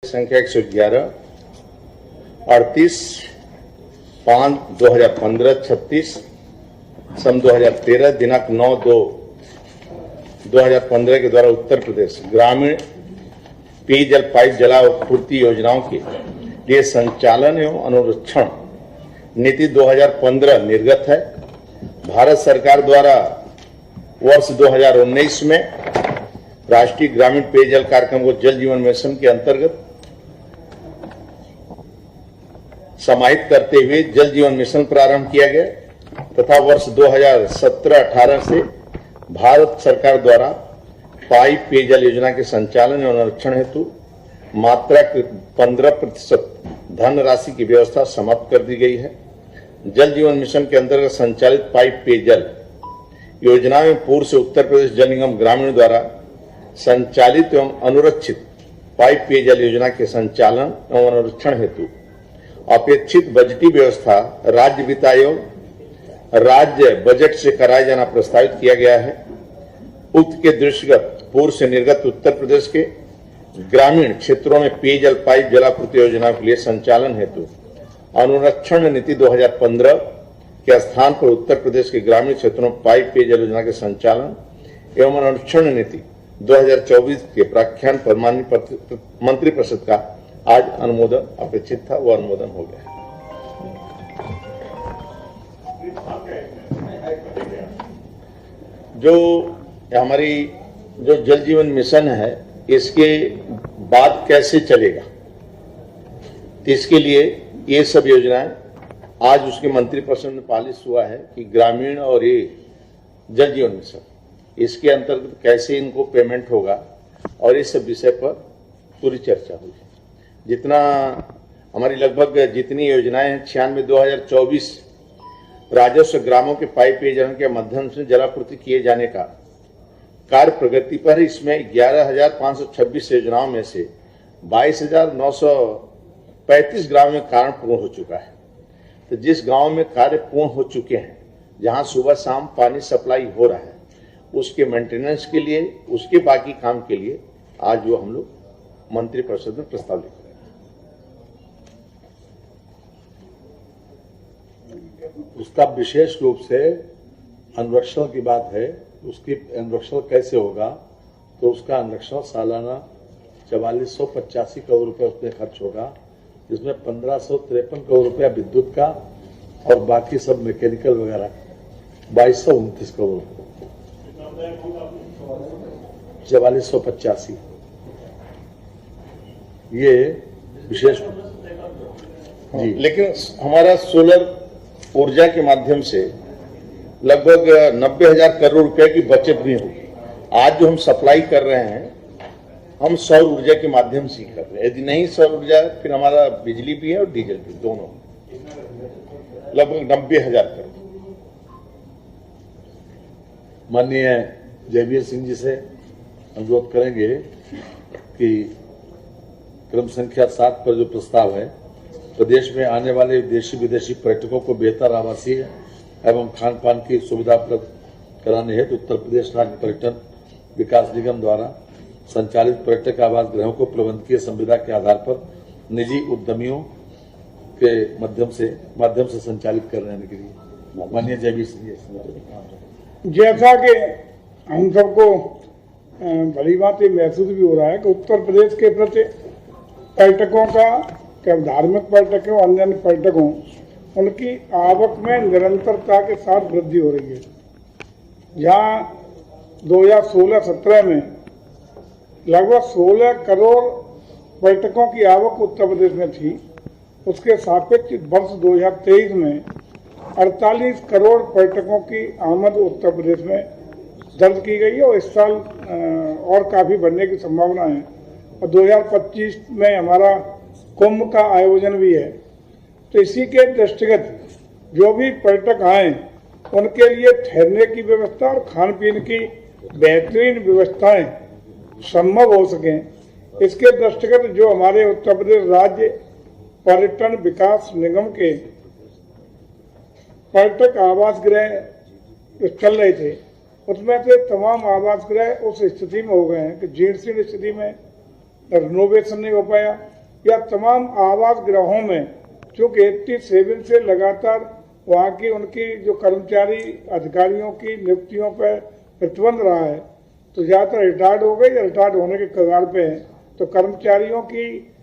संख्या 111, 38/5/2015, 36 सन 2013 दिनांक 9/2/2015 के द्वारा उत्तर प्रदेश ग्रामीण पेयजल पाइप जलापूर्ति योजनाओं के लिए संचालन एवं अनुरक्षण नीति 2015 निर्गत है। भारत सरकार द्वारा वर्ष 2019 में राष्ट्रीय ग्रामीण पेयजल कार्यक्रम को जल जीवन मिशन के अंतर्गत समाहित करते हुए जल जीवन मिशन प्रारंभ किया गया तथा वर्ष 2017-18 से भारत सरकार द्वारा पाइप पेयजल योजना के संचालन एवं अनुरक्षण हेतु मात्रा 15% धनराशि की व्यवस्था समाप्त कर दी गई है। जल जीवन मिशन के अंतर्गत संचालित पाइप पेयजल योजना में पूर्व से उत्तर प्रदेश जल निगम ग्रामीण द्वारा संचालित एवं अनुरक्षित पाइप पेयजल योजना के संचालन एवं अनुरक्षण हेतु अपेक्षित बजटीय व्यवस्था राज्य वित्त आयोग राज्य बजट से कराया जाना प्रस्तावित किया गया है। उक्त के दृष्टिगत पूर्व से निर्गत उत्तर प्रदेश के ग्रामीण क्षेत्रों में पेयजल पाइप जलापूर्ति योजना के लिए संचालन हेतु अनुरक्षण नीति 2015 के स्थान पर उत्तर प्रदेश के ग्रामीण क्षेत्रों में पाइप पेयजल योजना के संचालन एवं अनुरक्षण नीति 2024 के प्राख्यान पर माननीय मंत्रिपरिषद का आज अनुमोदन अपेक्षित था, वो अनुमोदन हो गया। जो हमारी जो जल जीवन मिशन है इसके बाद कैसे चलेगा, इसके लिए ये सब योजनाएं आज उसके मंत्रिपरिषद में पारित हुआ है कि ग्रामीण और ये जल जीवन मिशन इसके अंतर्गत कैसे इनको पेमेंट होगा और इस सब विषय पर पूरी चर्चा हुई। जितना हमारी लगभग जितनी योजनाएं हैं 96/2024 राजस्व ग्रामों के पाइप पेयजल के माध्यम से जलापूर्ति किए जाने का कार्य प्रगति पर, इसमें 11,526 योजनाओं में से 22,935 ग्रामों में कार्य पूर्ण हो चुका है। तो जिस गांव में कार्य पूर्ण हो चुके हैं, जहां सुबह शाम पानी सप्लाई हो रहा है, उसके मेंटेनेंस के लिए, उसके बाकी काम के लिए आज जो हम लोग मंत्रिपरिषद में प्रस्ताव लिख रहे हैं। उसका विशेष रूप से अनुरक्षण की बात है। उसकी अनुरक्षण कैसे होगा, तो उसका अनुरक्षण सालाना 4485 करोड़ रुपए उसमें खर्च होगा, जिसमें 1553 करोड़ रुपया विद्युत का और बाकी सब मैकेनिकल वगैरह 2229 करोड़ 4485 ये विशेष जी। लेकिन हमारा सोलर ऊर्जा के माध्यम से लगभग 90,000 करोड़ रुपए की बचत भी होगी। आज जो हम सप्लाई कर रहे हैं, हम सौर ऊर्जा के माध्यम से कर रहे हैं। यदि नहीं सौर ऊर्जा, फिर हमारा बिजली भी है और डीजल भी, दोनों लगभग 90,000 करोड़। माननीय जयवीर सिंह जी से अनुरोध करेंगे कि क्रम संख्या 7 पर जो प्रस्ताव है, प्रदेश में आने वाले देशी विदेशी पर्यटकों को बेहतर आवासीय एवं खान पान की सुविधा उपलब्ध कराने हेतु उत्तर प्रदेश राज्य पर्यटन विकास निगम द्वारा संचालित पर्यटक आवास गृहों को प्रबंधकीय संविदा के आधार पर निजी उद्यमियों के माध्यम से संचालित करने के लिए माननीय जयवीर सिंह। जैसा कि हम सबको भली बात ये महसूस भी हो रहा है कि उत्तर प्रदेश के प्रति पर्यटकों का, धार्मिक पर्यटक हो, अन्य पर्यटकों, उनकी आवक में निरंतरता के साथ वृद्धि हो रही है। जहां 2016-17 में लगभग 16 करोड़ पर्यटकों की आवक उत्तर प्रदेश में थी, उसके सापेक्ष वर्ष 2023 में 48 करोड़ पर्यटकों की आमद उत्तर प्रदेश में दर्ज की गई है और इस साल और काफी बढ़ने की संभावना है। और 2025 में हमारा कुंभ का आयोजन भी है। तो इसी के दृष्टिगत जो भी पर्यटक आए उनके लिए ठहरने की व्यवस्था और खान पीन की बेहतरीन व्यवस्थाएं संभव हो सकें, इसके दृष्टिगत जो हमारे उत्तर प्रदेश राज्य पर्यटन विकास निगम के पर्यटक आवास गृह चल रहे थे, उसमें से तमाम आवास गृह उस स्थिति में हो गए हैं कि जीर्ण शीर्ण स्थिति में, रिनोवेशन नहीं हो पाया, या तमाम आवास गृहों में, चूंकि 87 से लगातार वहाँ की उनकी जो कर्मचारी अधिकारियों की नियुक्तियों पर प्रतिबंध रहा है, तो ज़्यादातर रिटायर्ड हो गए या रिटायर्ड होने के कगार पे हैं, तो कर्मचारियों की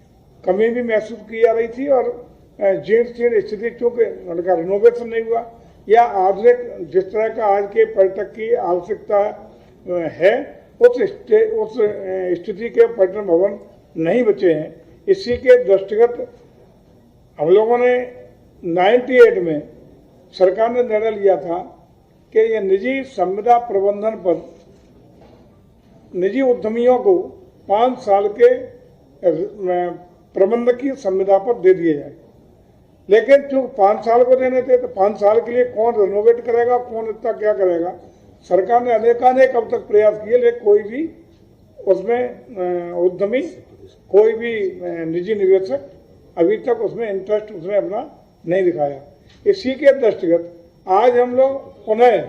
कमी भी महसूस की जा रही थी और जीर्ण स्थिति, चूंकि उनका रिनोवेशन नहीं हुआ या आधुनिक जिस तरह का आज के पर्यटक की आवश्यकता है उस स्थिति के पर्यटन भवन नहीं बचे हैं। इसी के दृष्टिगत हम लोगों ने 98 में सरकार ने निर्णय लिया था कि ये निजी संविदा प्रबंधन पर निजी उद्यमियों को 5 साल के प्रबंधकीय संविदा पर दे दिए जाए। लेकिन चूंकि 5 साल को देने थे तो 5 साल के लिए कौन रिनोवेट करेगा, कौन इतना क्या करेगा। सरकार ने अनेकानेक अब तक प्रयास किए, लेकिन कोई भी उसमें उद्यमी, कोई भी निजी निवेशक अभी तक उसमें इंटरेस्ट उसमें अपना नहीं दिखाया। इसी के दृष्टिगत आज हम लोग पुनः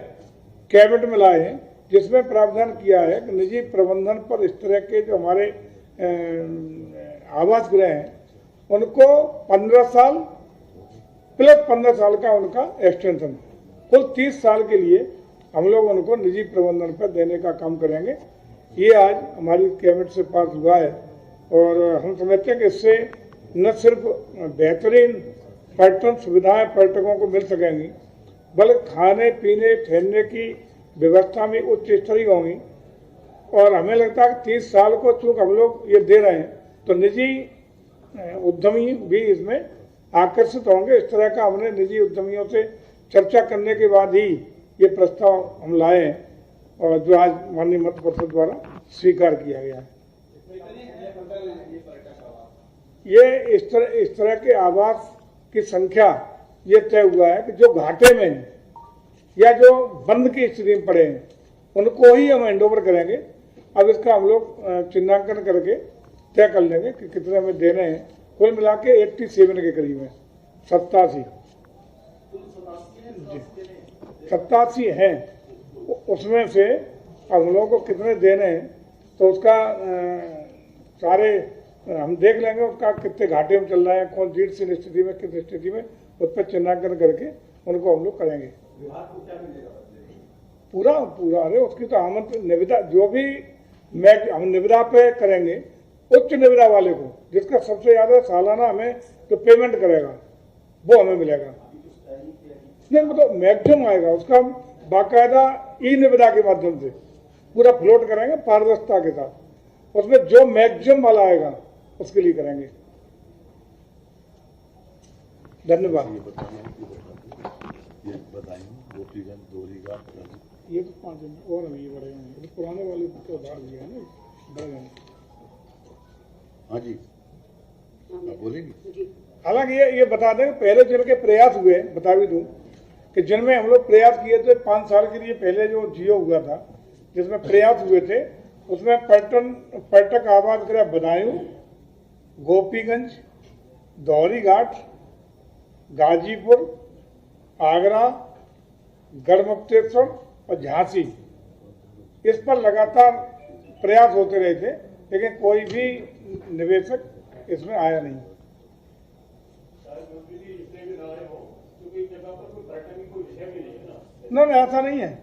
कैबिनेट में लाए हैं, जिसमें प्रावधान किया है कि निजी प्रबंधन पर इस तरह के जो हमारे आवास गृह हैं उनको 15 साल प्लस 15 साल का उनका एक्सटेंशन, कुल 30 साल के लिए हम लोग उनको निजी प्रबंधन पर देने का काम करेंगे। ये आज हमारी कैबिनेट से पास हुआ है और हम समझते हैं कि इससे न सिर्फ बेहतरीन पर्यटन सुविधाएं पर्यटकों को मिल सकेंगी, बल्कि खाने पीने ठहरने की व्यवस्था भी उच्च स्तरीय होंगी। और हमें लगता है कि 30 साल को चूंकि हम लोग ये दे रहे हैं तो निजी उद्यमी भी इसमें आकर्षित होंगे। इस तरह का हमने निजी उद्यमियों से चर्चा करने के बाद ही ये प्रस्ताव हम लाए हैं और जो आज माननीय मंत्रि परिषद द्वारा स्वीकार किया गया है। ये इस तरह के आवास की संख्या ये तय हुआ है कि जो घाटे में या जो बंद की स्थिति में पड़े हैं उनको ही हम हैंडओवर करेंगे। अब इसका हम लोग चिन्हांकन करके तय कर लेंगे कि कितने में देने हैं। कुल मिला के 87 के करीब है, 87 हैं। उसमें से अब हम लोगों को कितने देने हैं तो उसका सारे हम देख लेंगे, उसका कितने घाटे में चल रहा है, कौन जीर्ण स्थिति में, किस स्थिति में, उस पर चिन्हांकन करके उनको हम लोग करेंगे। पूरा अरे उसकी तो आमंत्रण निविदा जो भी हम निविदा पे करेंगे, उच्च निविदा वाले को जिसका सबसे ज्यादा सालाना हमें जो पेमेंट करेगा वो हमें मिलेगा। नहीं मतलब मैक्सिमम आएगा उसका, हम बाकायदा ई निविदा के माध्यम से पूरा फ्लोट करेंगे पारदर्शिता के साथ। उसमें जो मैक्सिमम वाला आएगा उसके लिए करेंगे। धन्यवाद। गोपीगंज, दोहरीघाट, ये तो 5 दिन और अभी ये बढ़े हैं, तो पुराने वाले तो उधार दिया है ना, बढ़ गए। हाँ जी, आप बोलेंगे। हालांकि ये बता दें, पहले जिनके प्रयास हुए बता भी दूं कि जिनमें हम लोग प्रयास किए थे 5 साल के लिए, पहले जो जियो हुआ था जिसमें प्रयास हुए थे उसमें पर्यटक आवास गृह बदायूं, गोपीगंज, दोहरीघाट, गाजीपुर, आगरा, गढ़मुक्तेश्वर और झांसी, इस पर लगातार प्रयास होते रहे थे, लेकिन कोई भी निवेशक इसमें आया नहीं। नहीं ऐसा नहीं है,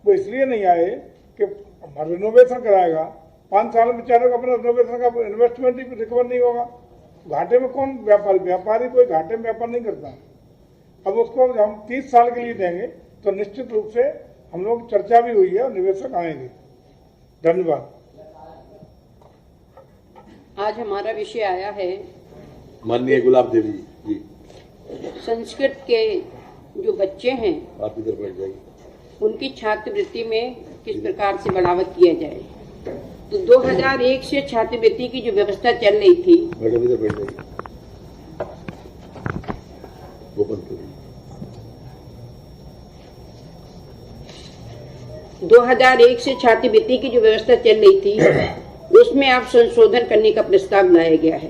वो इसलिए नहीं आए कि रिनोवेशन कराएगा 5 साल में, बेचारे को अपना रिनोवेशन का इन्वेस्टमेंट ही रिकवर नहीं होगा। घाटे में कौन व्यापारी कोई घाटे में व्यापार नहीं करता। अब उसको हम 30 साल के लिए देंगे तो निश्चित रूप से हम लोग चर्चा भी हुई है और निवेशक आएंगे। धन्यवाद। आज हमारा विषय आया है माननीय गुलाब देवी जी, संस्कृत के जो बच्चे हैं आप इधर बैठ जाइए, उनकी छात्रवृत्ति में किस प्रकार से बढ़ावा किया जाए। तो 2001 से छात्रवृत्ति की जो व्यवस्था चल रही थी, मैडम इधर बैठ जाइए, ओपन करिए। 2001 से छात्रवृत्ति की जो व्यवस्था चल रही थी उसमें अब संशोधन करने का प्रस्ताव लाया गया है।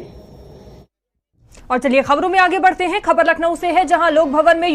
और चलिए खबरों में आगे बढ़ते हैं। खबर लखनऊ से है, जहां लोक भवन में